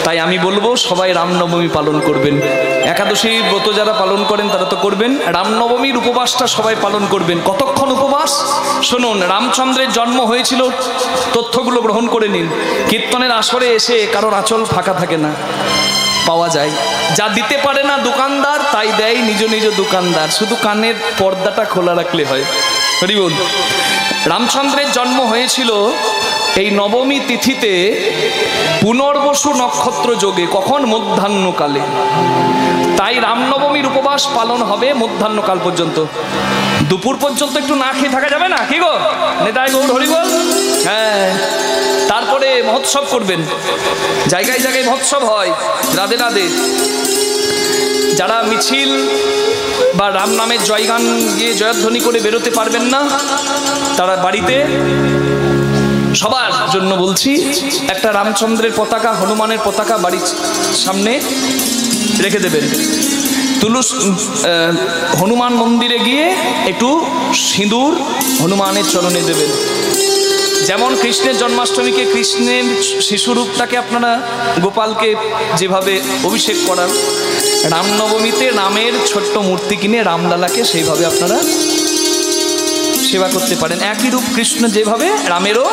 তাই আমি বলবো সবাই রামনবমী পালন করবেন। একাদশী ব্রত যারা পালন করেন তারা তো করবেন, রামনবমীর উপবাসটা সবাই পালন করবেন। কতক্ষণ উপবাস শুনুন। রামচন্দ্রের জন্ম হয়েছিল, তথ্যগুলো গ্রহণ করে নিন। কীর্তনের আসরে এসে কারোর আঁচল ফাঁকা থাকে না, পাওয়া যায়। যা দিতে পারে না দোকানদার তাই দেয় নিজ নিজ দোকানদার, শুধু কানের পর্দাটা খোলা রাখলে হয়। হরি বল। রামচন্দ্রের জন্ম হয়েছিল এই নবমী তিথিতে পুনর্বসু নক্ষত্র যোগে। কখন? মধ্যাহ্নকালে। তাই রামনবমীর উপবাস পালন হবে মধ্যাহ্নকাল পর্যন্ত। দুপুর পর্যন্ত একটু না খেয়ে থাকা যাবে না, কি গো নেতাই গৌর হরি বল। হ্যাঁ, তারপরে মহোৎসব করবেন। জায়গায় জায়গায় মহোৎসব হয়। রাধে রাধে। যারা মিছিল বা রাম নামের জয়গান গিয়ে জয়ধ্বনি করে বেরোতে পারবেন না, তারা বাড়িতে, সবার জন্য বলছি, একটা রামচন্দ্রের পতাকা, হনুমানের পতাকা বাড়ির সামনে রেখে দেবেন। হনুমান মন্দিরে গিয়ে একটু সিঁদুর হনুমানের চরণে দেবেন। যেমন কৃষ্ণের জন্মাষ্টমীকে কৃষ্ণের শিশুরূপটাকে আপনারা গোপালকে যেভাবে অভিষেক করান, রামনবমীতে রামের ছোট্ট মূর্তি কিনে রামলালাকে সেইভাবে আপনারা সেবা করতে পারেন। একই রূপ কৃষ্ণ যেভাবে, রামেরও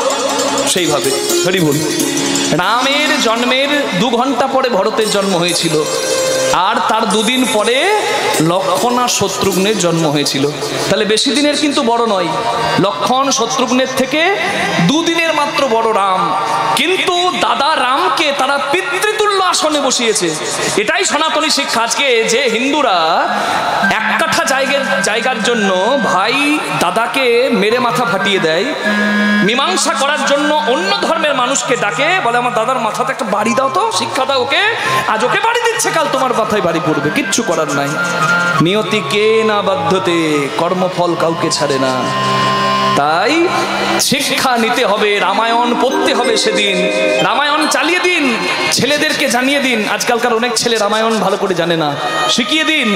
সেইভাবে। হরি বল। রামের জন্মের 2 ঘন্টা পরে ভরতের জন্ম হয়েছিল, আর তার 2 দিন পরে লক্ষ্মণ আর শত্রুঘ্নের জন্ম হয়েছিল। তাহলে বেশি দিনের কিন্তু বড় নয়। লক্ষ্মণ শত্রুঘ্নের থেকে 2 দিনের মাত্র বড় রাম। কিন্তু দাদা রামকে তারা পিতৃতুল্য আসনে বসিয়েছে। এটাই সনাতনী শিক্ষা। আজকে যে হিন্দুরা 1 কাঠা জায়গার জন্য ভাই দাদাকে মেরে মাথা ফাটিয়ে দেয়, মীমাংসা করার জন্য অন্য ধর্মের মানুষকে ডাকে, বলে আমার দাদার মাথাতে একটা বাড়ি দাও তো, শিক্ষা দাও ওকে। আজ ওকে বাড়ি দিচ্ছে, কাল তোমার মাথায় বাড়ি পড়বে। কিচ্ছু করার নাই। নিয়তিকে না বাধ্যতে, কর্মফল কাউকে ছাড়ে না। তাই শিক্ষা নিতে হবে, রামায়ণ পড়তে হবে। সেদিন রামায়ণ চালিয়ে দিন, ছেলেদেরকে জানিয়ে দিন। আজকালকার অনেক ছেলে রামায়ণ ভালো করে জানে না। শিখিয়ে দিন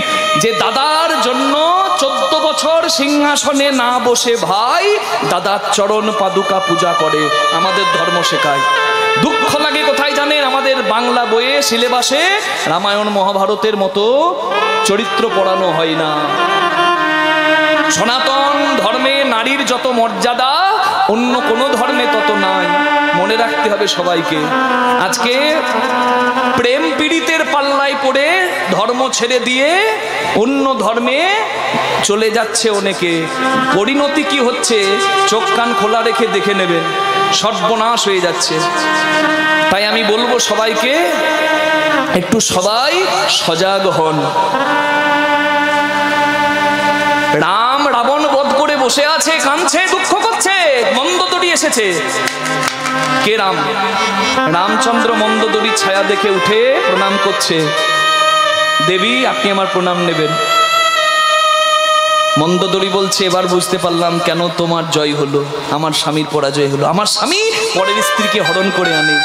যে দাদার জন্য 14 বছর সিংহাসনে না বসে ভাই দাদার চরণ পাদুকা পূজা করে। আমাদের ধর্ম শেখায়। দুঃখ লাগে কোথায় জানেন? আমাদের বাংলা বইয়ে সিলেবাসে রামায়ণ মহাভারতের মতো চরিত্র পড়ানো হয় না। সনাতন ধর্মে নারীর যত মর্যাদা অন্য কোনো ধর্মে তত নাই। মনে রাখতে হবে সবাইকে। আজকে প্রেম পীড়িতের পাল্লায় পড়ে ধর্ম ছেড়ে দিয়ে অন্য ধর্মে চলে যাচ্ছে অনেকে। পরিণতি কি হচ্ছে চোখ কান খোলা রেখে দেখে নেবেন, সর্বনাশ হয়ে যাচ্ছে। তাই আমি বলবো সবাইকে একটু সবাই সজাগ হন। রাম রাবণ বধ করে বসে আছে, কাঁদছে, দুঃখ করছে, মন্দোদরী এসেছে। কে? রাম। রামচন্দ্র মন্দোদরীর ছায়া দেখে উঠে প্রণাম করছে। দেবী আপনি আমার প্রণাম নেবেন। মন্দোদরী বলছে এবার বুঝতে পারলাম কেন তোমার জয় হলো, আমার স্বামীর পরাজয় হলো। আমার স্বামী পরের স্ত্রীকে হরণ করে আনে,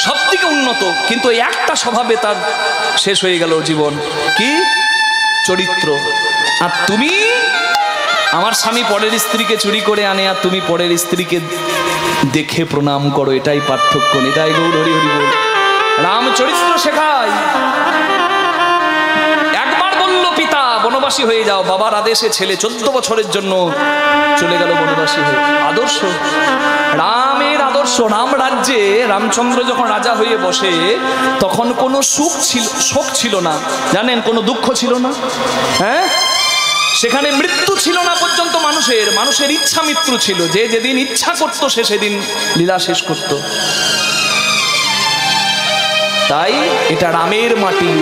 সব থেকে উন্নত, কিন্তু এই একটা স্বভাবে তার শেষ হয়ে গেল জীবন। কি? চরিত্র। আর তুমি, আমার স্বামী পরের স্ত্রীকে চুরি করে আনে আর তুমি পরের স্ত্রীকে দেখে প্রণাম করো। এটাই পার্থক্য। এটাই গৌর হরি হরি বল। রাম চরিত্র শেখায়। একবার বলল পিতা বনবাসী হয়ে যাও, বাবার আদেশে ছেলে 14 বছরের জন্য চলে গেল বনবাসী হয়ে। আদর্শ, রামের আদর্শ। রাম রাজ্যে রামচন্দ্র যখন রাজা হয়ে বসে তখন কোনো শোক ছিল না, জানেন, কোনো দুঃখ ছিল না। হ্যাঁ, সেখানে মৃত্যু ছিল না পর্যন্ত। মানুষের ইচ্ছা মৃত্যু ছিল। যে যেদিন ইচ্ছা করত সে সেদিন লীলা শেষ করত। তাই এটা রামের মাটি,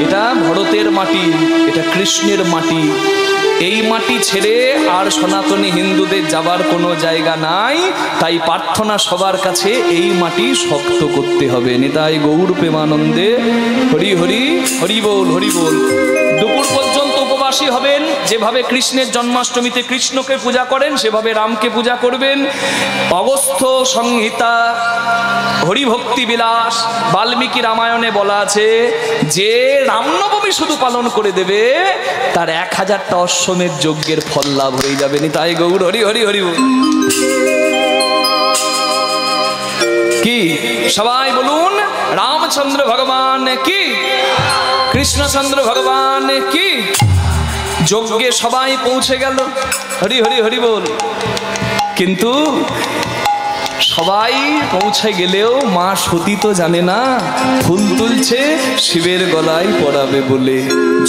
এটা ভরতের মাটি, এটা কৃষ্ণের মাটি। এই মাটি ছেড়ে আর সনাতনী হিন্দুদের যাবার কোনো জায়গা নাই। তাই প্রার্থনা সবার কাছে এই মাটি শক্ত করতে হবে। নিতাই গৌর প্রেমানন্দে হরি হরি হরি বল হরি বল। দুপুর পর্যন্ত উপবাসী হবেন। যেভাবে কৃষ্ণের জন্মাষ্টমীতে কৃষ্ণকে পূজা করেন সেভাবে রামকে পূজা করবেন। অগস্ত্য সংহিতা, হরিভক্তি বিলাস, বাল্মীকি রামায়ণে বলা আছে যে রামনবমী শুধু পালন করে দেবে তার 1000টা অশ্বমেধ যজ্ঞের ফল লাভ হয়ে যাবে। তাই গৌর হরি হরি হরি। কি? সবাই বলুন রামচন্দ্র ভগবান কি, কৃষ্ণচন্দ্র ভগবান কি। যজ্ঞে সবাই পৌঁছে গেল, হরি হরি হরি বল। কিন্তু সবাই পৌঁছে গেলেও মা সতী তো জানে না ফুল তুলছে শিবের গলায় পরাবে বলে।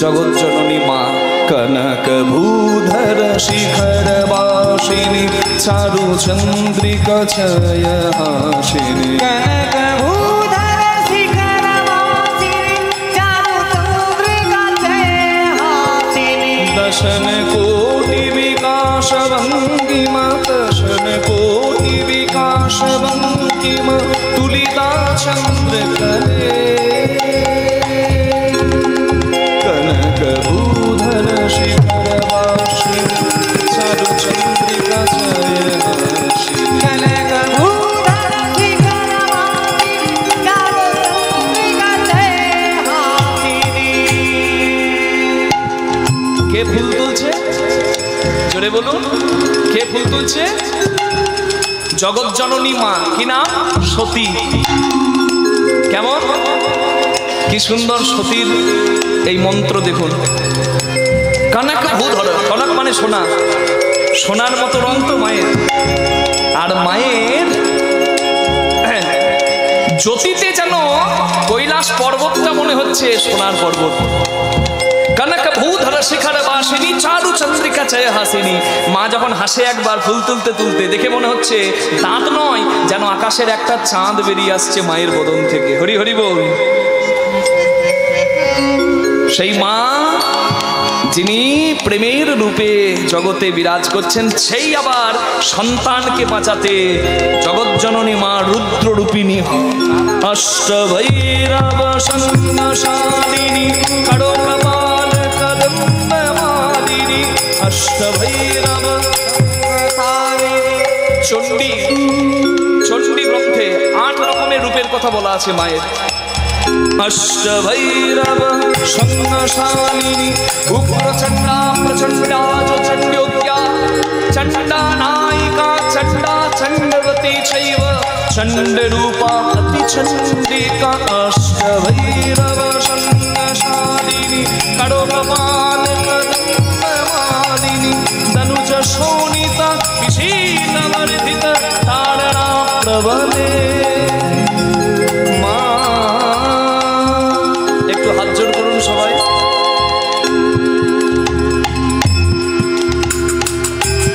জগৎ জননী মা কনক ভূধর শিখর বাসিনী চারু চন্দ্রিকা ছয় হাসিনী। কনক ভূধর শিখর বাসিনী চারু চন্দ্রিকা ছয় হাসিনী। দশন কোটি বিকাশ ভঙ্গিমা, দশন কোটি বিকাশ ভঙ্গিমা তুলিতা চন্দ্র करे। कनक भूधर शिखर वासिनी चारु चंद्रिका छय हासिनी। कनक भूधर शिखर वासिनी चारु चंद्रिका छय हासिनी। কে ফুল তুলছে? জোরে বলুন, কে ফুল তুলছে? জগৎ জননী মা। কি নাম? সতী। কেমন কি সুন্দর সতীর এই মন্ত্র দেখুন। কনক ভূধর, কনক মানে সোনা, সোনার মতো রং তো মায়ের। আর মায়ের জ্যোতিতে যেন কৈলাস পর্বতটা মনে হচ্ছে সোনার পর্বত। কনক ভূধর শিখর বাসিনী চারু চন্দ্রিকা ছয় হাসিনী। মা যখন হাসে একবার ফুল তুলতে তুলতে, দেখে মনে হচ্ছে দাঁত নয়, যেন আকাশের একটা চাঁদ বেরিয়ে আসছে মায়ের বদন থেকে। হরি হরি বল। সেই মা যিনি প্রেমের রূপে জগতে বিরাজ করছেন, সেই আবার সন্তানকে বাঁচাতে জগৎ জননী মা রুদ্র রূপিণী হয়। অষ্টভৈরব সন্ন্যাসালিনী খড়গপাল কদম্বমালিনী। অষ্টভৈরব চণ্ডী, চণ্ডী গ্রন্থে 8 রকমের রূপের কথা বলা আছে মায়ের। অষ্টভৈরব সন্ন্যাসালিনী উগ্রচণ্ডা প্রচণ্ডা চণ্ড্যোগ্যা চণ্ডা নায়িকা চণ্ডা চণ্ডবতী চৈব চণ্ডরূপা অতিচণ্ডিকা। অষ্টভৈরব সন্ন্যাসালিনী খড়গপাল কদম্বমালিনী দনুজ শোণিতা বিশীলবর্ধিত তারণা প্রবলে। সবাই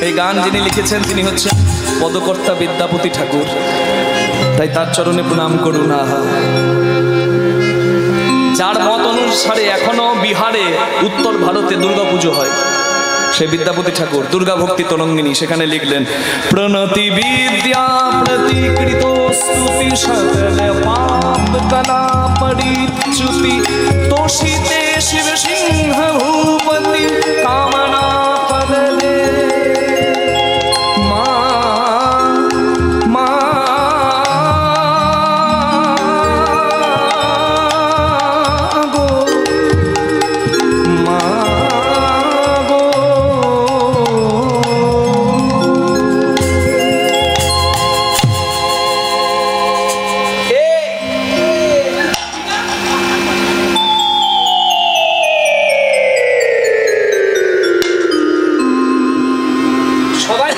এই গান যিনি লিখেছেন তিনি হচ্ছেন পদকর্তা বিদ্যাপতি ঠাকুর, তাই তার চরণে প্রণাম করুন। যার মত অনুসারে এখনো বিহারে উত্তর ভারতে দুর্গাপুজো হয়, সে বিদ্যাপতি ঠাকুর দুর্গা ভক্তি তরঙ্গিনী সেখানে লিখলেন প্রণতি বিদ্যা প্রতিকৃত স্তুতি সকল পাপ কলা পরিচ্যুতি তোষিতে শিব সিংহ ভূপতি কামনা ফলে। মা মা গো মা গো। সবাই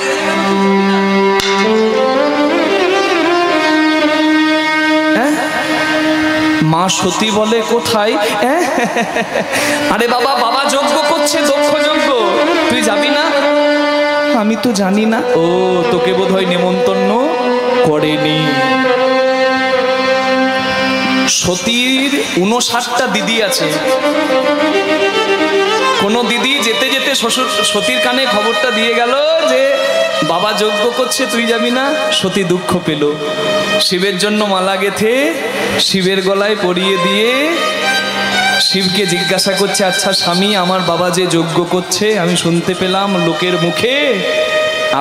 মা সতী বলে কোথায়? আরে বাবা, বাবা যজ্ঞ করছে, দক্ষ যজ্ঞ, তুই যাবি না? আমি তো জানি না। ও, তোকে বোধহয় নেমন্তন্ন করেনি। সতীর 59টা দিদি আছে। কোন দিদি যেতে যেতে শ্বশুর সতীর কানে খবরটা দিয়ে গেল যে বাবা যজ্ঞ করছে, তুই যাবি না। সতী দুঃখ পেল, শিবের জন্য মালা গেথে শিবের গলায় পরিয়ে দিয়ে শিবকে জিজ্ঞাসা করছে, আচ্ছা স্বামী, আমার বাবা যে যজ্ঞ করছে আমি শুনতে পেলাম লোকের মুখে,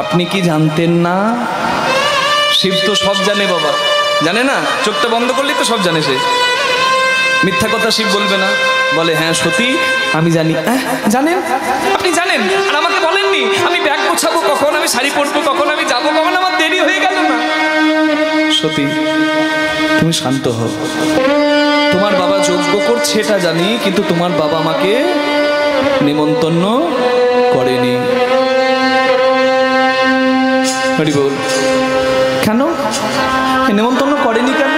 আপনি কি জানতেন না? শিব তো সব জানে বাবা, জানে না? চোখটা বন্ধ করলেই তো সব জানে সে। মিথ্যা কথা শিব বলবে না। বলে হ্যাঁ সতী আমি জানি। জানেন? আপনি জানেন আর আমাকে বলেননি? আমি ব্যাগ গোছাবো কখন, আমি শাড়ি পরবো কখন, আমি যাবো কখন, আমার দেরি হয়ে গেল না। সতী তুমি শান্ত হও, তোমার বাবা যজ্ঞ করছে এটা জানি, কিন্তু তোমার বাবা আমাকে নিমন্ত্রণ করেনি। হরি বল। কেন নিমন্ত্রণ করেনি কেন?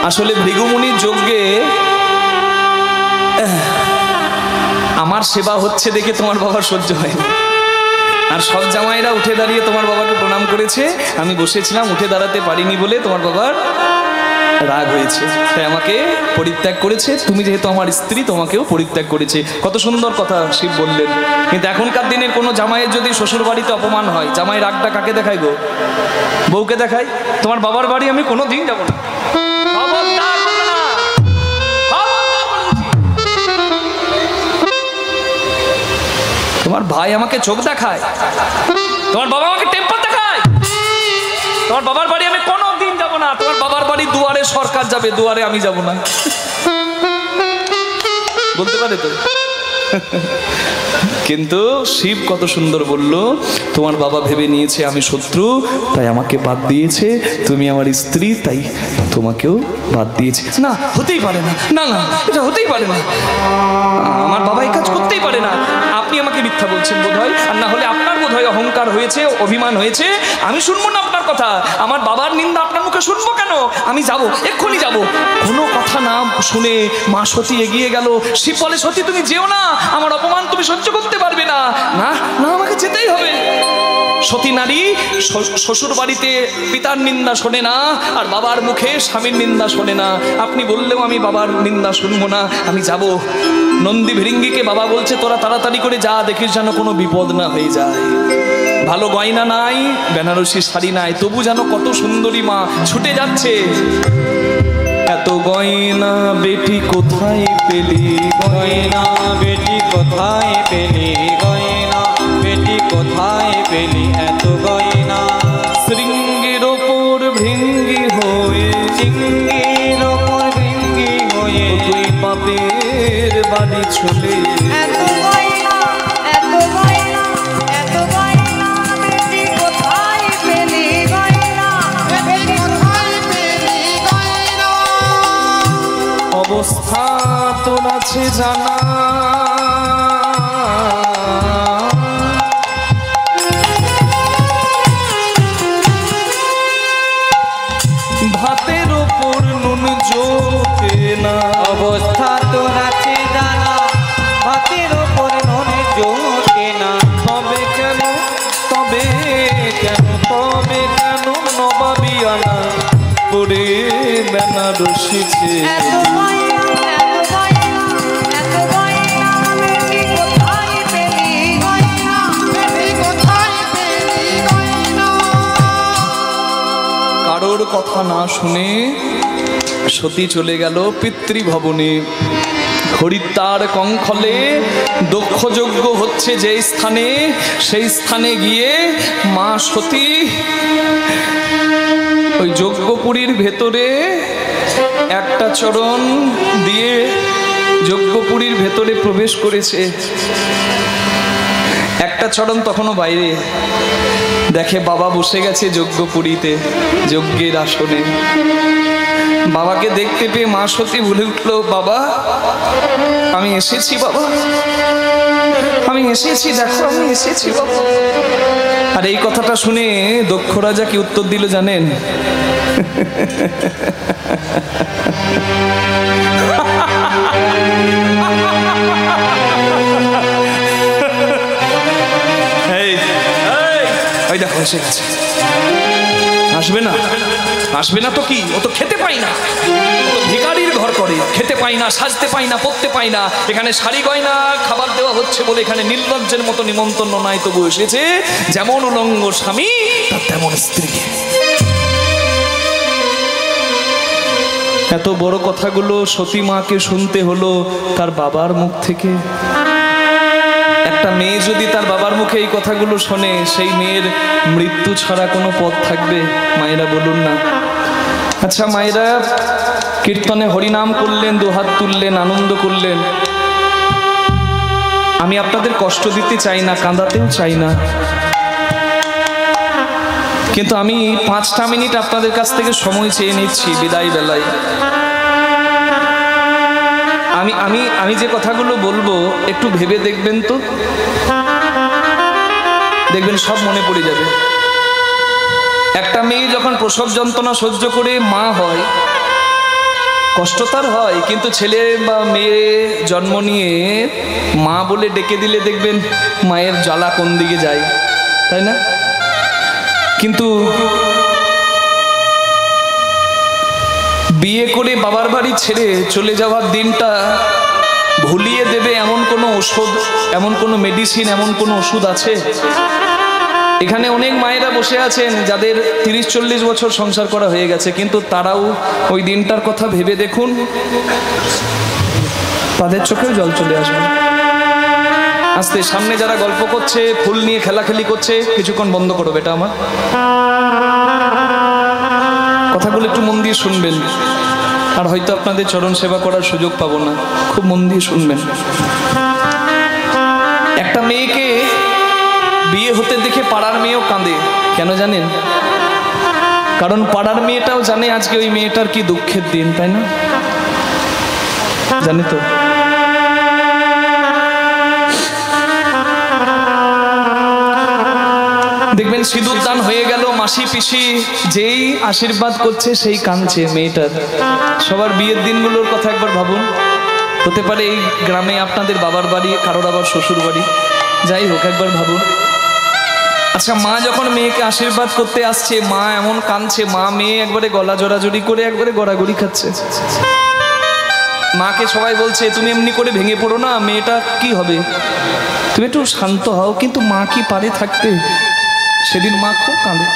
আসলে ভৃগুমুনির যজ্ঞে আমার সেবা হচ্ছে দেখে তোমার বাবার সহ্য হয়নি। আর সব জামাইরা উঠে দাঁড়িয়ে তোমার বাবাকে প্রণাম করেছে, আমি বসেছিলাম উঠে দাঁড়াতে পারিনি বলে তোমার বাবার রাগ হয়েছে, তাই আমাকে পরিত্যাগ করেছে। তুমি যেহেতু আমার স্ত্রী তোমাকেও পরিত্যাগ করেছে। কত সুন্দর কথা শিব বললেন। কিন্তু এখনকার দিনের কোনো জামাইয়ের যদি শ্বশুর বাড়িতে অপমান হয়, জামাই রাগটা কাকে দেখায় গো? বউকে দেখায়। তোমার বাবার বাড়ি আমি কোনো দিন যাবো না। তোমার ভাই আমাকে চোখ দেখায়, তোমার বাবা আমাকে টেম্পার দেখায়, তোমার বাবার বাড়ি আমি কোনো দিন যাব না। তোমার বাবার বাড়ি দুয়ারে সরকার যাবে, দুয়ারে আমি যাব না। বলতে পারে তো? কিন্তু শিব কত সুন্দর বলল, তোমার বাবা ভেবে নিয়েছে আমি শত্রু, তাই আমাকে বাদ দিয়েছে। তুমি আমার স্ত্রী, তাই তোমাকেও বাদ দিয়েছে। না, হতেই পারে না, না না, এটা হতেই পারে না। আমার বাবা এই কাজ করতেই পারে না। আপনি আমাকে মিথ্যা বলছেন বোধ হয়, আর না হলে আপনার বোধ হয় অহংকার হয়েছে, অভিমান হয়েছে। আমি শুনবো না আপনার কথা। আমার বাবার নিন্দা আপনার মুখে শুনবো কেন? আমি যাব, এক্ষুনি যাব। কোনো কথা না শুনে মা সতী এগিয়ে গেল। শিব বলে, সতী তুমি যেও না, আমার অপমান তুমি সহ্য করতে পারবে না। না না, আমাকে যেতেই হবে। সতী নারী শ্বশুর বাড়িতে পিতার নিন্দা শোনে না, আর বাবার মুখে স্বামীর নিন্দা শোনে না। আপনি বললেও আমি বাবার নিন্দা শুনবো না, আমি যাব। নন্দী ভৃঙ্গিকে বাবা বলছে, তোরা তাড়াতাড়ি করে যা, দেখিস যেন কোনো বিপদ না হয়ে যায়। ভালো গয়না নাই, বেনারসি শাড়ি নাই, তবু যেন কত সুন্দরী মা ছুটে যাচ্ছে। এত গয়না বেটি কোথায় পেলি, গয়না বেটি কোথায় পেলি, গয়না বেটি কোথায় পেলি, এত গয়না। শৃঙ্গের ওপর ভৃঙ্গি হয়ে, চিঙ্গির ওপর ভৃঙ্গি হয়ে, তুই বাপের বাড়ি চলে। এত গয়না, এত গয়না, এত গয়না বেটি কোথায় পেলি, গয়না বেটি কোথায় পেলি, গয়না। অবস্থা তোর আছে জানা, ভাতের ওপর নুন জোটে না। অবস্থা তোর আছে জানা, ভাতের ওপর নুন জোটে না। তবে কেন, তবে কেন, তবে কেন নবাবিয়ানা করে বেনারসিছে। এত গয়না, এত গয়না, এত গয়না বেটি কোথায় পেলি, গয়না বেটি কোথায় পেলি, গয়না। কারোর কথা না শুনে সতী চলে গেল পিতৃভবনে। হরিদ্বার কঙ্খলে দক্ষযজ্ঞ হচ্ছে যে স্থানে, সেই স্থানে গিয়ে মা সতী ওই যজ্ঞপুরীর ভেতরে একটা চরণ দিয়ে যজ্ঞপুরীর ভেতরে প্রবেশ করেছে। একটা চরণ তখনও বাইরে। দেখে বাবা বসে গেছে যজ্ঞপুরীতে, যজ্ঞের আসনে। বাবাকে দেখতে পেয়ে মা সতী বলে উঠলো, বাবা আমি এসেছি, বাবা আমি এসেছি, দেখো আমি এসেছি বাবা। আর এই কথাটা শুনে দক্ষ রাজা কি উত্তর দিল জানেন? ওই দেখো এসে গেছে। আসবে না, আসবে না তো কি, ও তো খেতে পাই না, ও তো ভিখারির ঘর করে, খেতে পাই না, সাজতে পাই না, পড়তে পাই না। এখানে শাড়ি গয়না খাবার দেওয়া হচ্ছে বলে এখানে নির্লজ্জের মতো নিমন্ত্রণ নাই, তবু এসেছে। যেমন উলঙ্গ স্বামী তার তেমন স্ত্রী। এত বড় কথাগুলো সতী মাকে শুনতে হলো তার বাবার মুখ থেকে। একটা মেয়ে যদি তার বাবার মুখে এই কথাগুলো শোনে, সেই মেয়ের মৃত্যু ছাড়া কোনো পথ থাকবে? মায়েরা বলুন না। আচ্ছা মায়েরা, কীর্তনে হরিনাম করলেন, দুহাত তুললেন, আনন্দ করলেন। আমি আপনাদের কষ্ট দিতে চাই না, কাঁদাতেও চাই না, কিন্তু আমি 5টা মিনিট আপনাদের কাছ থেকে সময় চেয়ে নিচ্ছি বিদায় বেলায়। আমি যে কথাগুলো বলবো একটু ভেবে দেখবেন তো, দেখবেন সব মনে পড়ে যাবে। একটা মেয়ে যখন প্রসব যন্ত্রণা সহ্য করে মা হয়, কষ্ট তার হয়, কিন্তু ছেলে বা মেয়ে জন্ম নিয়ে মা বলে ডেকে দিলে দেখবেন মায়ের জ্বালা কোন দিকে যায়, তাই না? কিন্তু বিয়ে করে বাবার বাড়ি ছেড়ে চলে যাওয়ার দিনটা ভুলিয়ে দেবে এমন কোনো ওষুধ, এমন কোনো মেডিসিন, এমন কোনো ওষুধ আছে? এখানে অনেক মায়েরা বসে আছেন যাদের 30-40 বছর সংসার করা হয়ে গেছে, কিন্তু তারাও ওই দিনটার কথা ভেবে দেখুন, তাদের চোখেও জল চলে আসবে। আস্তে সামনে যারা গল্প করছে, ফুল নিয়ে খেলাখেলি করছে, কিছুক্ষণ বন্ধ করো বেটা আমার, কথাগুলো একটু মন দিয়ে শুনবেন। আর হয়তো আপনাদের চরণ সেবা করার সুযোগ পাবো না, খুব মন দিয়ে শুনবেন। একটা মেয়েকে বিয়ে হতে দেখে পাড়ার মেয়েও কাঁদে, কেন জানেন? কারণ পাড়ার মেয়েটাও জানে আজকে ওই মেয়েটার কি দুঃখের দিন, তাই না? জানি তো। দেখবেন সিঁদুর দান হয়ে গেল, মাসি পিসি যেই আশীর্বাদ করছে সেই কাঁদছে মেয়েটার। সবার বিয়ের দিনগুলোর কথা একবার ভাবুন। হতে পারে এই গ্রামে আপনাদের বাবার বাড়ি, কারোর আবার শ্বশুর বাড়ি, যাই হোক একবার ভাবুন। আচ্ছা, মা যখন মেয়েকে আশীর্বাদ করতে আসছে, মা এমন কাঁদছে, মা মেয়ে একবারে গলা জড়াজড়ি করে একবারে গড়াগড়ি খাচ্ছে। মাকে সবাই বলছে তুমি এমনি করে ভেঙে পড়ো না, মেয়েটা কি হবে, তুমি একটু শান্ত হও। কিন্তু মা কি পারে থাকতে? সেদিন মা খুব কাঁদে।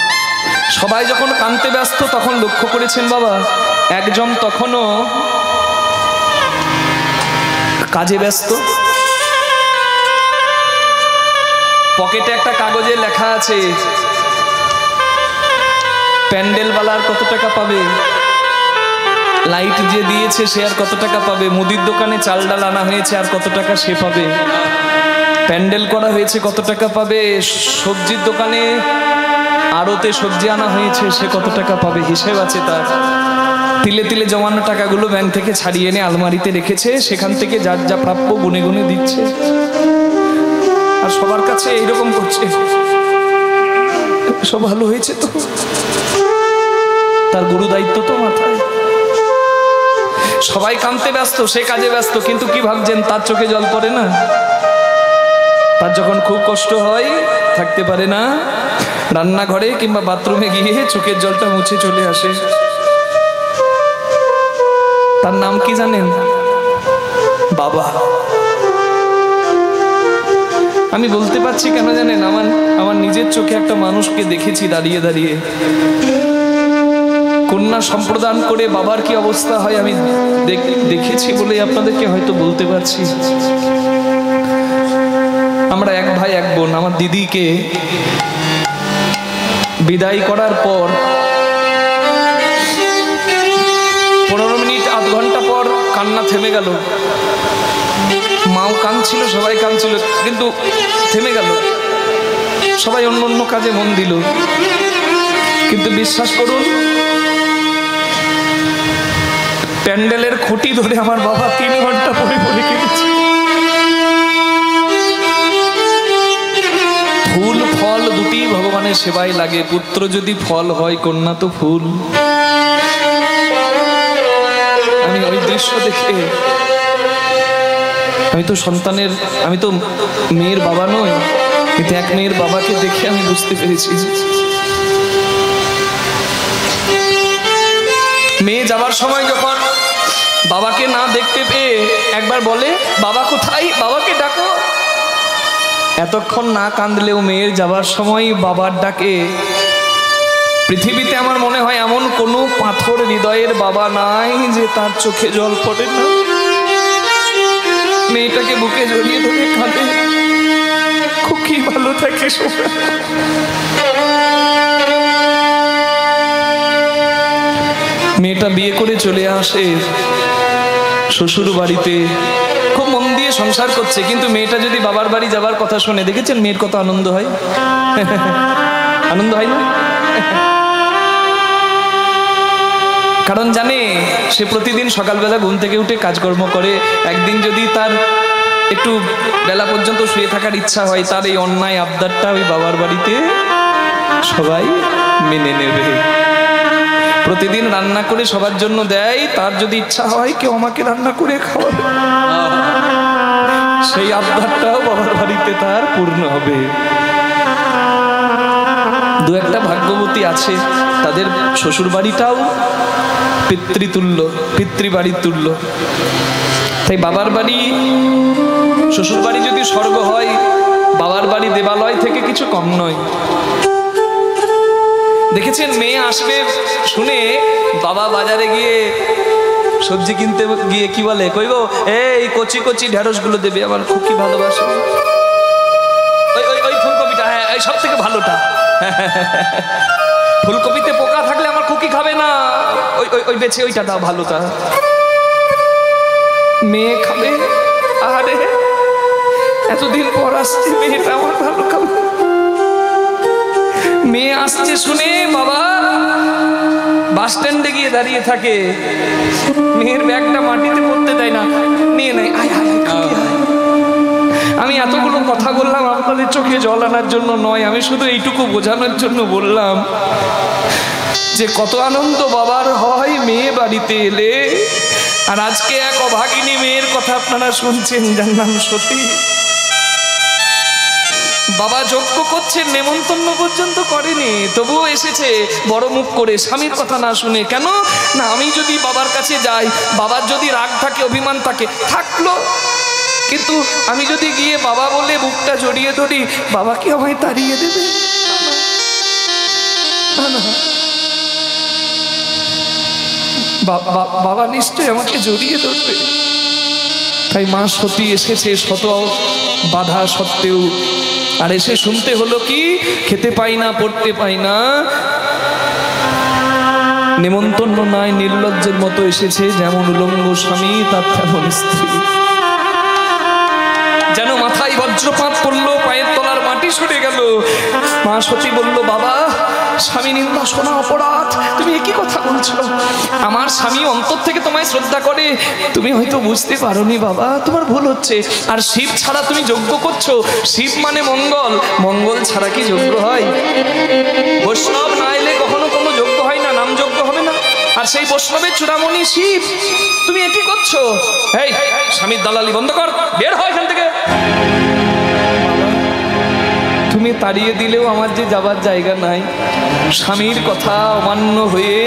সবাই যখন কাঁদতে ব্যস্ত তখন লক্ষ্য করেছেন বাবা, একজন তখনও কাজে ব্যস্ত। পকেটে একটা কাগজে লেখা আছে প্যান্ডেলওয়ালার কত টাকা পাবে, লাইট যে দিয়েছে সে আর কত টাকা পাবে, মুদির দোকানে চাল ডাল আনা হয়েছে আর কত টাকা সে পাবে, প্যান্ডেল করা হয়েছে কত টাকা পাবে, সবজির দোকানে আড়তে সবজি আনা হয়েছে সে কত টাকা পাবে, হিসেব আছে তার। তিলে তিলে জমানো টাকাগুলো ব্যাংক থেকে ছাড়িয়ে এনে আলমারিতে রেখেছে, সেখান থেকে যার যা প্রাপ্য গুনে গুনে দিচ্ছে। আর সবার কাছে এইরকম করছে, সব ভালো হয়েছে তো, তার গুরু দায়িত্ব তো মাথায়। সবাই কাঁদতে ব্যস্ত, সে কাজে ব্যস্ত, কিন্তু কি ভাবছেন তার চোখে জল পড়ে না? তার যখন খুব কষ্ট হয়, থাকতে পারে না, রান্নাঘরে কিংবা বাথরুমে গিয়ে চোখের জলটা মুছে চলে আসে। তার নাম কি জানেন? বাবা। আমি বলতে পারছি কেন জানেন? আমার নিজের চোখে একটা মানুষকে দেখেছি দাঁড়িয়ে দাঁড়িয়ে, কন্যা সম্প্রদান করে বাবার কি অবস্থা হয় আমি দেখেছি বলে আপনাদেরকে হয়তো বলতে পারছি। আমরা এক ভাই এক বোন, আমার দিদিকে বিদায় করার পর 15 মিনিট আধ ঘন্টা পর কান্না থেমে গেল। মাও কাঁদছিল, সবাই কাঁদছিল, কিন্তু থেমে গেল। সবাই অন্য অন্য কাজে মন দিল। কিন্তু বিশ্বাস করুন, প্যান্ডেলের খুঁটি ধরে আমার বাবা 3 ঘন্টা পরে পরে কেঁদেছে। ফুল ফল দুটি ভগবানের সেবায় লাগে। পুত্র যদি ফল হয়, কন্যা তো ফুল। আমি ওই দৃশ্য দেখে, আমি তো মেয়ের বাবা নই, কিন্তু এক মেয়ের বাবাকে দেখে আমি বুঝতে পেরেছি। মেয়ে যাবার সময় যখন বাবাকে না দেখতে পেয়ে একবার বলে বাবা কোথায়, বাবাকে ডাকো। এতক্ষণ না কাঁদলেও মেয়ের যাবার সময় বাবার ডাকে। পৃথিবীতে আমার মনে হয় এমন কোনো পাথর হৃদয়ের বাবা নাই যে তার চোখে জল পড়ে না। মেয়েটাকে বুকে জড়িয়ে ধরে কাঁদে, খুব কি ভালো থাকে সবাই। মেয়েটা বিয়ে করে চলে আসে শ্বশুর বাড়িতে, খুব মন দিয়ে সংসার করছে, কিন্তু মেয়েটা যদি বাবার বাড়ি যাবার কথা শুনে, দেখেছেন মেয়ের কত আনন্দ হয়? আনন্দ হয় না? কারণ জানে সে প্রতিদিন সকালবেলা ঘুম থেকে উঠে কাজকর্ম করে, একদিন যদি তার একটু বেলা পর্যন্ত শুয়ে থাকার ইচ্ছা হয়, তার এই অন্যায় আবদারটা ওই বাবার বাড়িতে সবাই মেনে নেবে। প্রতিদিন রান্না করে সবার জন্য দেয়, তার যদি ইচ্ছা হয় কেউ আমাকে রান্না করে খাওয়াবে, সেই আবদারটাও বাবার বাড়িতে তার পূর্ণ হবে। দু একটা ভাগ্যবতী আছে, তাদের শ্বশুর বাড়িটাও পিতৃতুল্য, পিতৃবাড়ির তুল্য। তাই বাবার বাড়ি, শ্বশুর বাড়ি যদি স্বর্গ হয়, বাবার বাড়ি দেবালয় থেকে কিছু কম নয়। দেখেছেন মেয়ে আসবে শুনে বাবা বাজারে গিয়ে সবজি কিনতে গিয়ে কি বলে, কইব এই কচি কচি ঢেঁড়স গুলো দেবে, আমার খুকি ভালোবাসে, ওই ওই ওই ফুলকপিটা, হ্যাঁ এই সব থেকে ভালোটা, ফুলকপিতে পোকা থাকলে আমার খুকি খাবে না, ওই ওই ওই বেছে ওইটা দাও ভালোটা। মেয়ে খাবে, আরে এতদিন পর আসছে মেয়েটা আমার ভালো খাবে। মেয়ে আসছে শুনে বাবা বাস স্ট্যান্ডে গিয়ে দাঁড়িয়ে থাকে, মেয়ের ব্যাগটা মাটিতে পড়তে দেয় না, নিয়ে নেয়, আয় আয় আয়। আমি এতগুলো কথা বললাম আপনাদের চোখে জল আনার জন্য নয়, আমি শুধু এইটুকু বোঝানোর জন্য বললাম যে কত আনন্দ বাবার হয় মেয়ে বাড়িতে এলে। আর আজকে এক অভাগিনী মেয়ের কথা আপনারা শুনছেন, যার নাম সতী। বাবা যজ্ঞ করছেন, নেমন্তন্ন পর্যন্ত করেনি, তবুও এসেছে বড় মুখ করে, স্বামীর কথা না শুনে। কেন না, আমি যদি বাবার কাছে যাই, বাবার যদি রাগ থাকে, অভিমান থাকে, থাকলো, কিন্তু আমি যদি গিয়ে বাবা বলে বুকটা জড়িয়ে ধরি, বাবা কি আমায় তাড়িয়ে দেবে? না না, বাবা নিশ্চয় আমাকে জড়িয়ে ধরবে। তাই মা সতী এসেছে শত বাধা সত্ত্বেও, আর এসে শুনতে হলো কি, খেতে পাই না, পড়তে পাই না, নেমন্তন্ন নাই, নির্লজ্জের মতো এসেছে, যেমন উলঙ্গ স্বামী তার তেমন স্ত্রী। যেন মাথায় বজ্রপাত পড়লো, পায়ের তলার মাটি সরে গেল। মা সতী বলল, বাবা স্বামী নিন্দা শোনা অপরাধ, তুমি একই কথা বলছো। আমার স্বামী অন্তর থেকে তোমায় শ্রদ্ধা করে, তুমি হয়তো বুঝতে পারোনি বাবা, তোমার ভুল হচ্ছে। আর শিব ছাড়া তুমি যজ্ঞ করছো, শিব মানে মঙ্গল, মঙ্গল ছাড়া কি যজ্ঞ হয়? বৈষ্ণব না এলে কখনো কোনো যজ্ঞ হয় না, নাম যজ্ঞ হবে না। আর সেই বৈষ্ণবের চূড়ামণি শিব, তুমি একই করছো। এই স্বামীর দালালি বন্ধ কর, বের হয় এখান থেকে। তুমি তাড়িয়ে দিলেও আমার যে যাবার জায়গা নাই, স্বামীর কথা অমান্য হয়ে,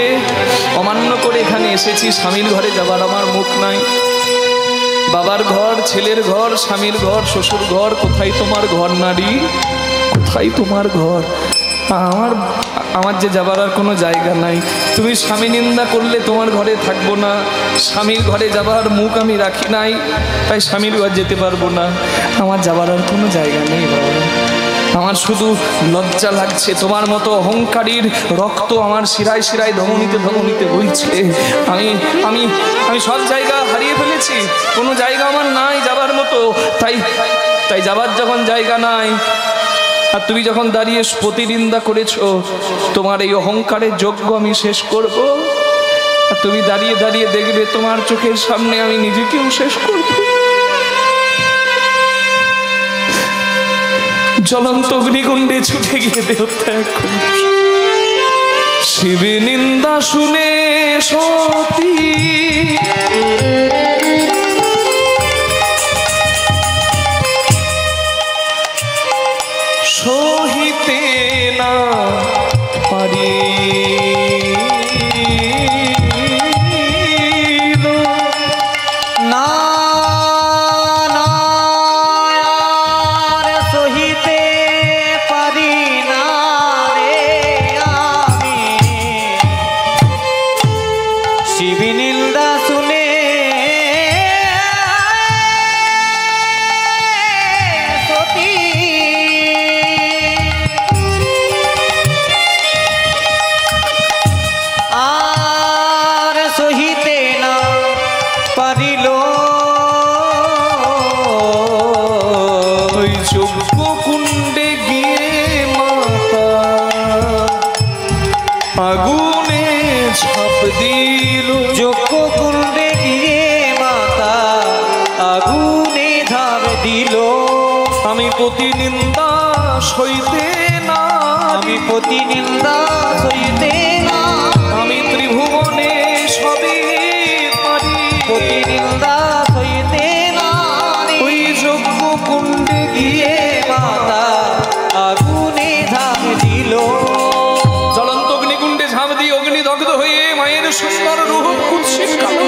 অমান্য করে এখানে এসেছি, স্বামীর ঘরে যাবার আমার মুখ নাই। বাবার ঘর, ছেলের ঘর, স্বামীর ঘর, শ্বশুর ঘর, কোথায় তোমার ঘর নারী, কোথায় তোমার ঘর? আমার যে যাবার আর কোনো জায়গা নাই। তুমি স্বামী নিন্দা করলে তোমার ঘরে থাকবো না, স্বামীর ঘরে যাবার মুখ আমি রাখি নাই, তাই স্বামীর ঘর যেতে পারবো না, আমার যাবার আর কোনো জায়গা নেই বাবা। আমার শুধু লজ্জা লাগছে, তোমার মতো অহংকারীর রক্ত আমার শিরায় শিরায় ধমনীতে ধমনীতে বইছে। আমি আমি আমি সব জায়গা হারিয়ে ফেলেছি, কোনো জায়গা আমার নাই যাবার মতো। তাই যাবার যখন জায়গা নাই, আর তুমি যখন দাঁড়িয়ে প্রতিনিন্দা করেছো, তোমার এই অহংকারের যজ্ঞ আমি শেষ করব। আর তুমি দাঁড়িয়ে দাঁড়িয়ে দেখবে তোমার চোখের সামনে আমি নিজেকেও শেষ করব। জ্বলন্ত অগ্নিকুণ্ডে ছুটে গিয়ে দেহত্যাগ করব। শিব নিন্দা শুনে সতী সহিতে না পারি, না না আর সহিতে পারি না রে আমি, শিব নিন্দা শুনে প্রতিনিন্দা সইতে না, আমি প্রতিনিন্দা সইতে না, আমি ত্রিভুবনে সবই পারি, প্রতিনিন্দা সইতে না। ওই যজ্ঞ কুণ্ডে গিয়ে মাতা আগুনে ঝাঁপ দিল, জ্বলন্ত অগ্নিকুণ্ডে ঝাঁপ দিয়ে অগ্নিদগ্ধ হয়ে মায়ের সুন্দর রূপ কুৎসিত কালো।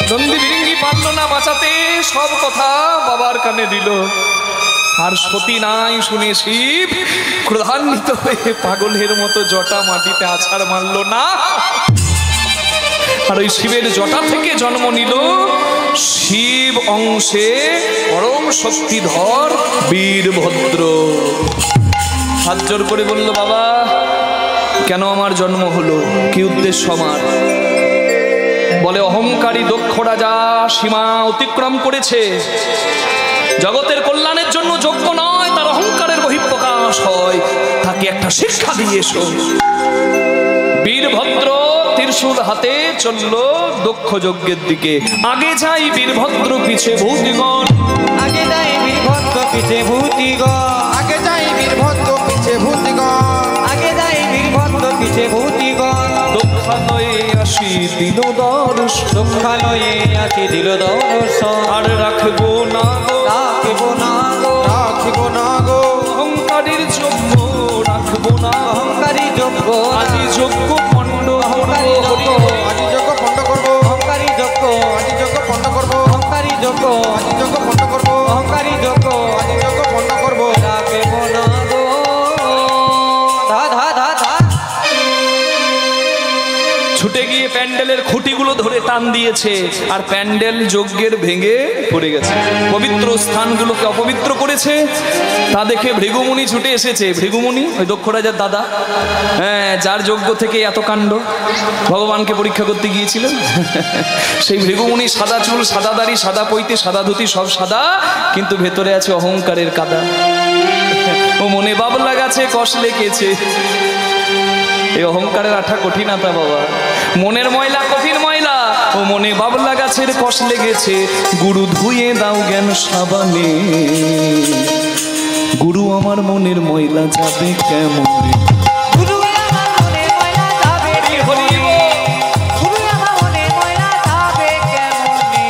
নন্দী বিরিঙ্গি পারল না বাঁচাতে, সব কথা বাবার কানে দিল। আর সতী নাই শুনে শিব ক্রোধান্বিত হয়ে পাগলের মতো জটা মাটিতে আছাড় মারল না। আর ওই শিবের জটা থেকে জন্ম নিল শিব অংশে পরম শক্তিধর বীরভদ্র। হাত জোর করে বলল, বাবা কেন আমার জন্ম হলো, কি উদ্দেশ্য আমার? বলে, অহংকারী দক্ষ রাজা সীমা অতিক্রম করেছে, জগতের কল্যাণের জন্য যোগ্য নয়, তার অহংকারের বহিঃপ্রকাশ হয়, তাকে একটা শিক্ষা দিয়ে এসো। বীরভদ্র ত্রিশূল হাতে চলল দক্ষ যজ্ঞের দিকে। আগে যাই বীরভদ্র পিছে ভূতিগণ, আগে যাই বীরভদ্র পিছে ভূতিগণ, আগে যাই বীরভদ্র পিছে ভূতিগণ, আগে যাই বীরভদ্র পিছে ভূতিগণ। দক্ষালয়ে আসি দিল দর্শন, দক্ষালয়ে আসি দিল দর্শন, আর রাখবো না গো, রাখিব না গো, রাখিব না গো, অহংকারীর যজ্ঞ রাখবো না, অহংকারী যোগ্য, আজি যজ্ঞ পণ্ড অহংকারী যোগ্য, আজি যজ্ঞ পণ্ড করব, অহংকারী যোগ্য, আজি যজ্ঞ পণ্ড করব, অহংকারী যোগ্য, আজি যজ্ঞ পণ্ড করব, অহংকারী যোগ্য, আজি যজ্ঞ পণ্ড করব। রাখিব না গো। ধা ধা ধা ধা। ছুটে গিয়ে প্যান্ডেলের খুঁটিগুলো ধরে টান দিয়েছে, আর প্যান্ডেল যজ্ঞের ভেঙে পড়ে গেছে, পবিত্র স্থানগুলোকে অপবিত্র করেছে। তা দেখে ভৃগুমুনি ছুটে এসেছে। ভৃগুমুনি ওই দক্ষ রাজার দাদা, হ্যাঁ, যার যজ্ঞ থেকে এত কাণ্ড, ভগবানকে পরীক্ষা করতে গিয়েছিলেন। সেই ভৃগুমুনি সাদা চুল, সাদা দাড়ি, সাদা পৈতে, সাদা ধুতি, সব সাদা, কিন্তু ভেতরে আছে অহংকারের কাদা। ও মনে বাবলা গাছে কষ লেগেছে। এই অহংকারের আঠা কঠিনতা বাবা, মনের ময়লা কঠিন ময়লা। ও মনে বাবলা গাছের কষ লেগেছে, গুরু ধুয়ে দাও জ্ঞান সাবানে। গুরু আমার মনের ময়লা যাবে কেমন? গুরু আমার মনে ময়লা যাবে কেমনে? গুরু আমার মনে ময়লা যাবে কেমনে?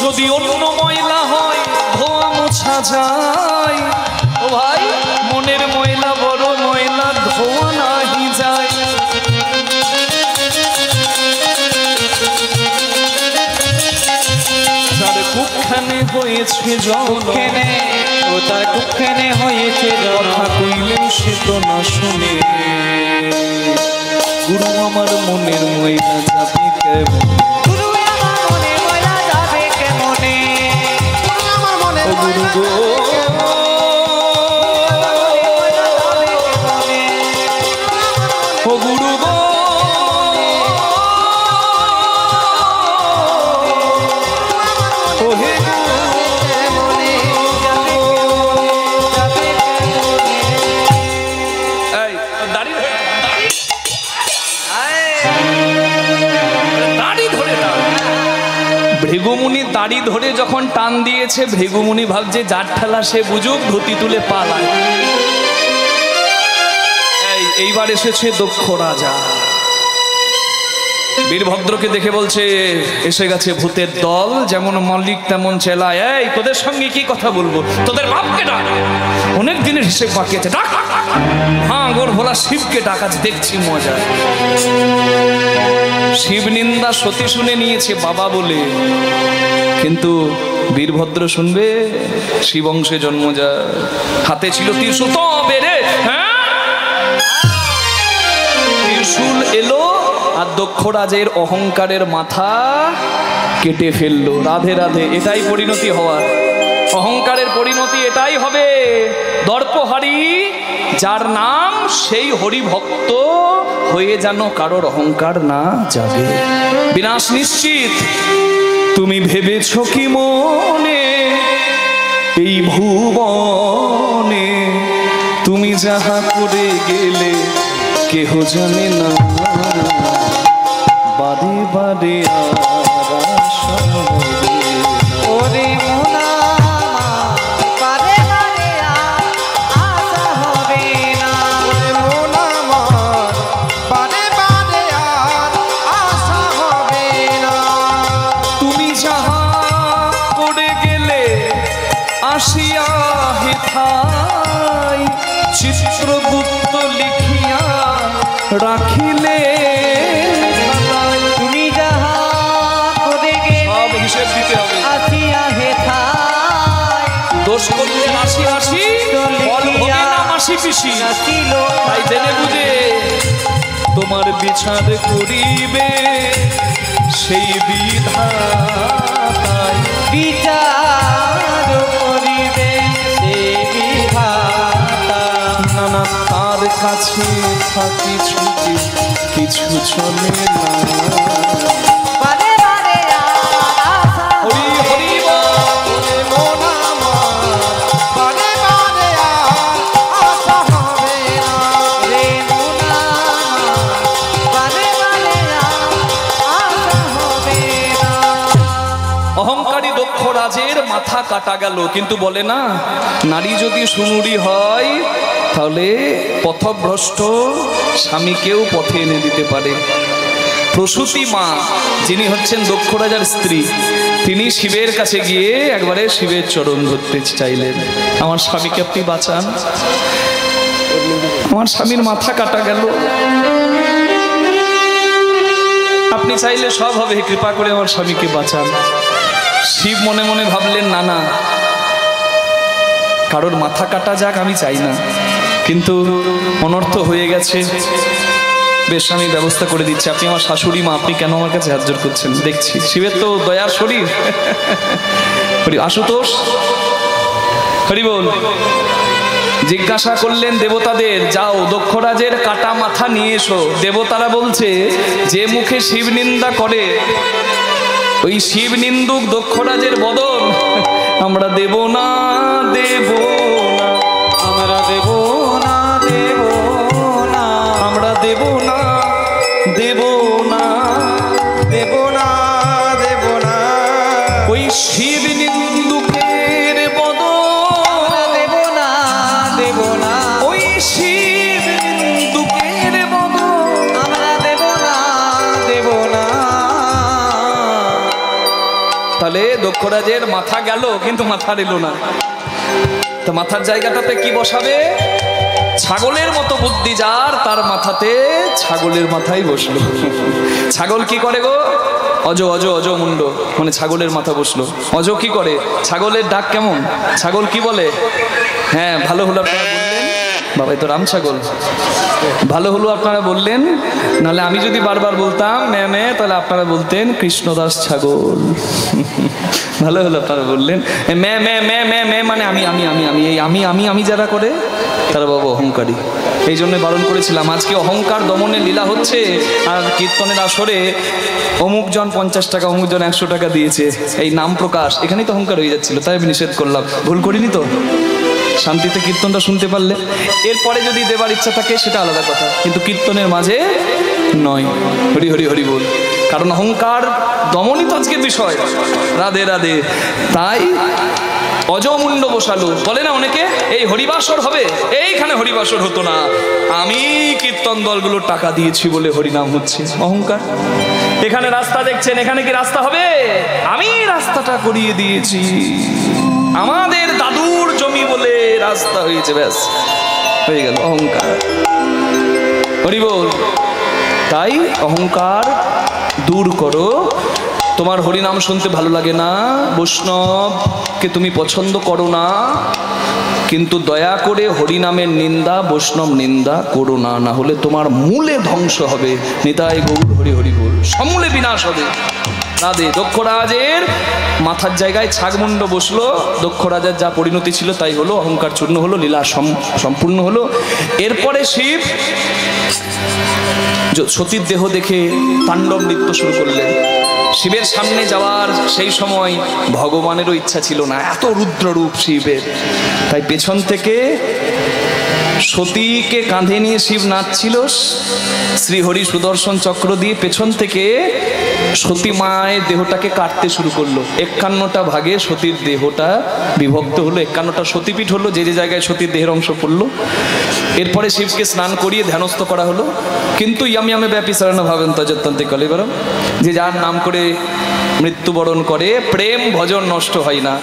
যদি অন্য ময়লা হয় ধোয়া মোছা যায়, ও ভাই মনের ময়লা বড় ময়লা, ধোয়া নাহি যায়। যার কুখানে হয়েছে জল, কুক্ষেনে, ও তার কুক্ষেনে হয়েছে কথা কইলেও সে তো না শুনে। গুরু আমার মনের ময়লা যাবে কেমন? গুরু আমার মনে ময়লা যাবে কেমনে? আমার মনে ও গুরু গো, ও গুরু গো, ও হে এই দাড়ি দাড়ি ধরে টান। ভৃগুমুনি দাড়ি ধরে যখন টান দিয়েছে, ভৃগুমুনি ভাবছে যার ঠেলা সে বুঝুক, ধুতি তুলে পালায়। এইবার এসেছে দক্ষ রাজা, বীরভদ্রকে দেখে বলছে, এসে গেছে ভূতের দল, যেমন মল্লিক তেমন চেলা। এই তোদের সঙ্গে কি কথা বলবো, তোদের বাপকে ডাক, অনেক দিনের হিসেব বাকি আছে, ডাক। হ্যাঁ, গোর ভোলা শিবকে ডাক, আজ দেখছি মজা। শিব নিন্দা সতী শুনে নিয়েছে বাবা বলে, কিন্তু বীরভদ্র শুনবে শিব অংশে জন্ম যা। হাতে ছিল ত্রিশূল, তবে রে, হ্যাঁ, ত্রিশূল এলো আর দক্ষ রাজের অহংকারের মাথা কেটে ফেললো। রাধে রাধে, এটাই পরিণতি হওয়ার, অহংকারের পরিণতি এটাই হবে। দর্পহারি যার নাম, সেই হরি ভক্ত হয়ে যেন কারোর অহংকার না জাগে। বিনাশ নিশ্চিত। তুমি ভেবেছ কি মনে এই ভুবনে তুমি যাহা করে গেলে কেহ জানে না, বারে বারে আর আশা হবে না। ওরে মোনা বারে বারে আর আশা হবে না। ওরে মন আমার বারে বারে আর আশা হবে না। তুমি যাহা করে গেলে আসিয়া হেথায় চিত্রগুপ্ত লিখিয়া রাখিলে। তুমি যাহা করে গেলে সব হিসেব দিতে হবে। আসিয়া হেথায় দোষ করলে হাসি হাসি, ফল ভোগে না মাসি পিসি। নাচিল তাই জেনে বুঝে তোমার বিচার করিবে সেই বিধাতাই। বিচার করিবে সে বিধাতা। নানা তার কাছে থাকি ছুটি কিছু চলে না। বারে বারে আর আশা হরি হরি বল। ওরে মন আমার বারে বারে আর আশা হবে না। রে মোনা বারে বারে আর আশা হবে না। অহংকারী দক্ষ রাজের মাথা কাটা গেল, কিন্তু বলে না নারী যদি সুনুরি হয় তাহলে পথভ্রষ্ট স্বামীকেও পথে এনে দিতে পারে। প্রসূতি মা যিনি হচ্ছেন দক্ষ রাজার স্ত্রী, তিনি শিবের কাছে গিয়ে একবারে শিবের চরণ ধরতে চাইলেন, আমার স্বামীকে আপনি বাঁচান, আমার স্বামীর মাথা কাটা গেল, আপনি চাইলে সব হবে, কৃপা করে আমার স্বামীকে বাঁচান। শিব মনে মনে ভাবলেন না না, কারোর মাথা কাটা যাক আমি চাই না, কিন্তু অনর্থ হয়ে গেছে, বেশ আমি ব্যবস্থা করে দিচ্ছি। আপনি আমার শাশুড়ি মা, আপনি কেন আমার কাছে হাত জোর করছেন? দেখছি শিবের তো দয়ার শরীর। আশুতোষ হরি বল। জিজ্ঞাসা করলেন দেবতাদের, যাও দক্ষরাজের কাটা মাথা নিয়ে এসো। দেবতারা বলছে যে মুখে শিব নিন্দা করে ওই শিব নিন্দুক দক্ষরাজের বদন আমরা দেব না, দেব না, আমরা দেব না, দেব না, আমরা দেব না, দেব না, দেব না দেব না। ওই শিব নিন্দুকের বদন, দেব না, দেব না, ওই শিব নিন্দুকের বদন আমরা দেব না, দেব না। তাহলে দক্ষরাজের মাথা গেল, কিন্তু মাথা এলো না। তো মাথার জায়গাটাতে কি বসাবে? ছাগলের মতো বুদ্ধি যার, তার মাথাতে ছাগলের মাথায় বসলো। ছাগল কি করে গো? অজ অজ অজ মুন্ড, মানে ছাগলের মাথা বসলো। অজ কি করে? ছাগলের ডাক কেমন? ছাগল কি বলে? হ্যাঁ ভালো হলো আপনারা বললেন, বাবা তো রাম ছাগল, ভালো হলো আপনারা বললেন, নাহলে আমি যদি বারবার বলতাম ম্যামে, তাহলে আপনারা বলতেন কৃষ্ণদাস ছাগল। ভালো হলো আপনারা বললেন মে মে মে মে মে, মানে আমি আমি আমি আমি এই আমি আমি আমি যারা করে তারা বাবা অহংকারী। এই জন্য বারণ করেছিলাম, আজকে অহংকার দমনের লীলা হচ্ছে, আর কীর্তনের আসরে অমুক জন 50 টাকা, অমুক জন 100 টাকা দিয়েছে, এই নাম প্রকাশ, এখানেই তো অহংকার হয়ে যাচ্ছিল, তাই আমি নিষেধ করলাম। ভুল করিনি তো? শান্তিতে কীর্তনটা শুনতে পারলে, এরপরে যদি দেবার ইচ্ছা থাকে সেটা আলাদা কথা, কিন্তু কীর্তনের মাঝে নয়। হরি হরি হরি বল। কারণ অহংকার দমনই তো আজকের বিষয়। রাধে রাধে। তাই অজমুণ্ড বসালো, বলে না অনেকে এই হরিবাসর হবে, এইখানে হরিবাসর হতো না, আমি কীর্তন দলগুলোর টাকা দিয়েছি বলে হরিনাম হচ্ছে। অহংকার। এখানে রাস্তা দেখছেন, এখানে কি রাস্তা হবে? আমি রাস্তাটা করিয়ে দিয়েছি, আমাদের দাদুর জমি বলে রাস্তা হয়েছে, ব্যাস হয়ে গেল। অহংকার। হরি বল। তাই অহংকার দূর করো। তোমার হরিনাম শুনতে ভালো লাগে না, বৈষ্ণবকে তুমি পছন্দ করো না, কিন্তু দয়া করে হরিনামের নিন্দা, বৈষ্ণব নিন্দা করো না, না হলে তোমার মূলে ধ্বংস হবে। নিতাই গৌর হরি হরি বল। সমূলে বিনাশ হবে। রাধে। দক্ষ রাজের মাথার জায়গায় ছাগমুণ্ড বসলো। দক্ষ রাজার যা পরিণতি ছিল তাই হলো, অহংকার চূর্ণ হলো, লীলা সম্পূর্ণ হলো। এরপরে শিব সতীর দেহ দেখে তাণ্ডব নৃত্য শুরু করলেন। শিবের সামনে যাওয়ার সেই সময় ভগবানেরও ইচ্ছা ছিল না, এত রুদ্ররূপ শিবের। তাই পেছন থেকে সতীকে কাঁধে নিয়ে শিব নাচছিল, শ্রীহরি সুদর্শন চক্র দিয়ে পেছন থেকে সতী মায়ের দেহটাকে কাটতে শুরু করলো। 51টা ভাগে সতীর দেহটা বিভক্ত হলো, 51টা সতীপীঠ হলো, যে যে জায়গায় সতীর দেহের অংশ পড়লো। এরপরে শিবকে স্নান করিয়ে ধ্যানস্থ করা হলো। কিন্তু ইয়ামে ব্যাপী সারানো ভাবেন তজত্তন্তে কলিবরম, যে যার নাম করে মৃত্যুবরণ করে প্রেম ভজন নষ্ট হয় না।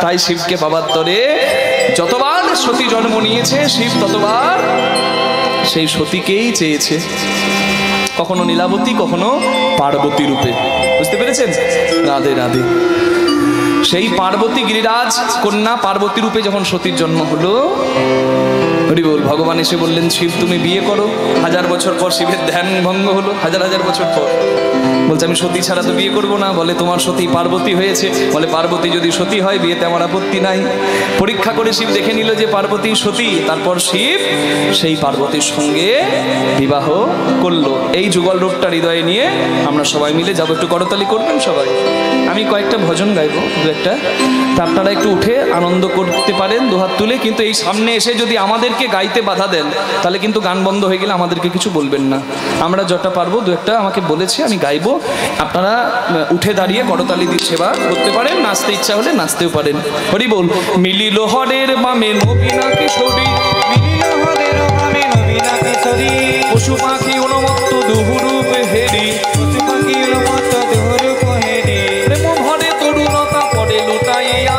তাই শিবকে পাবার তরে যতবার সতী জন্ম নিয়েছে শিব ততবার সেই সতীকেই চেয়েছে, কখনো নীলাবতী কখনো পার্বতী রূপে। বুঝতে পেরেছেন? রাধে রাধে। সেই পার্বতী গিরিরাজ কন্যা পার্বতী রূপে যখন সতীর জন্ম হলো, হরি বল, ভগবান এসে বললেন শিব তুমি বিয়ে করো। 1000 বছর পর শিবের ধ্যান ভঙ্গ হলো, হাজার বছর পর। বলছে আমি সতী ছাড়া তো বিয়ে করবো না। বলে তোমার সতী পার্বতী হয়েছে। বলে পার্বতী যদি সতী হয় বিয়েতে আমার আপত্তি নাই। পরীক্ষা করে শিব দেখে নিল যে পার্বতী সতী। তারপর শিব সেই পার্বতীর সঙ্গে বিবাহ করলো। এই যুগল রূপটা হৃদয়ে নিয়ে আমরা সবাই মিলে যাবো। একটু করতালি করবেন সবাই। আমি কয়েকটা ভজন গাইবো, দু একটা, তা আপনারা একটু উঠে আনন্দ করতে পারেন দুহাত তুলে। কিন্তু এই সামনে এসে যদি আমাদেরকে গাইতে বাধা দেন তাহলে কিন্তু গান বন্ধ হয়ে গেলে আমাদেরকে কিছু বলবেন না। আমরা যটা পারবো দু একটা আমাকে বলেছে, আমি গাইবো। আপনারা উঠে দাঁড়িয়ে করতালি দিয়ে সেবা করতে পারেন, নাচতে ইচ্ছা হলে নাচতেও পারেন। হরি বল। মিলিল হরের বামে নবীনা কিশোরী, মিলিল হরের বামে নবীনা কিশোরী, পশু পাখি উন্মত্ত দুহুরূপ হেরি, পশু পাখির মতো দুরূপ হেরি, প্রেম ভরে তরুণতা পড়ে লুটাইয়া,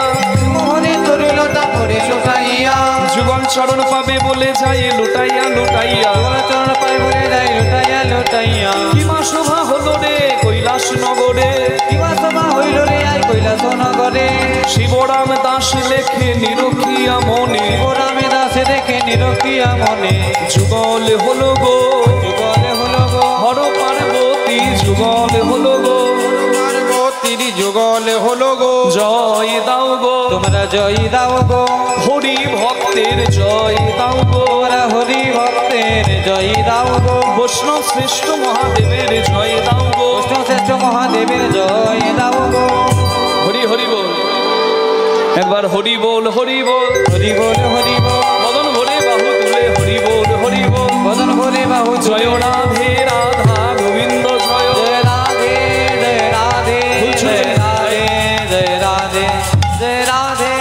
মোহনে তরুলতা পরে লুটাইয়া, যুগল চরণ পাবে বলে যায় লুটাইয়া লুটাইয়া, চরণ পায় বলে যায় লুটাইয়া লুটাইয়া, কিমা শোভা হলো রে কৈলাস নগরে, কিবা সভা হইল রে আই কৈলাস নগরে, শিবরাম দাস লেখে নিরখিয়া মনে, রামে দাসে দেখে নিরখিয়া মনে, যুগল হলো গো যুগলে হলো গো হর পার্বতী, যুগল হলো গো পার্বতীর যুগলে হলো গো। জয় দাও গো তোমরা জয় দাও গো, হরি ভক্তের জয় দাও গো, তোমরা হরি ভক্তের জয় দাও গো, বৈষ্ণব শ্রেষ্ঠ মহাদেবের জয় দাও গো, কৃষ্ণ শ্রেষ্ঠ মহাদেবের জয় দাও গো। হরি হরি বল। একবার হরি বল হরি বল, হরি বল হরি বল, মদন ভরে বাহু তুলে হরি বল হরি বল, বদন ভরে বাহু জয় রাধে রাধা গোবিন্দ জয়। জয় রাধে জয় রাধে জয় রাধে জয় রাধে জয় রাধে।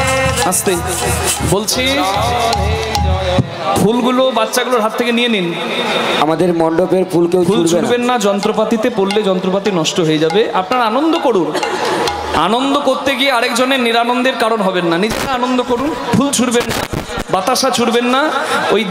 আস্তে বলছি, ফুলগুলো বাচ্চাগুলোর হাত থেকে নিয়ে নিন। আমাদের মণ্ডপের ফুল কেউ ফুল ছুঁড়বে না। ছুড়বেন না, যন্ত্রপাতিতে পড়লে যন্ত্রপাতি নষ্ট হয়ে যাবে। আপনারা আনন্দ করুন। আনন্দ করতে গিয়ে আরেকজনের নিরানন্দের কারণ হবেন না, নিজেরা আনন্দ করুন। ফুল ছুড়বেন না, বাতাসা ছুড়বেন না। ওই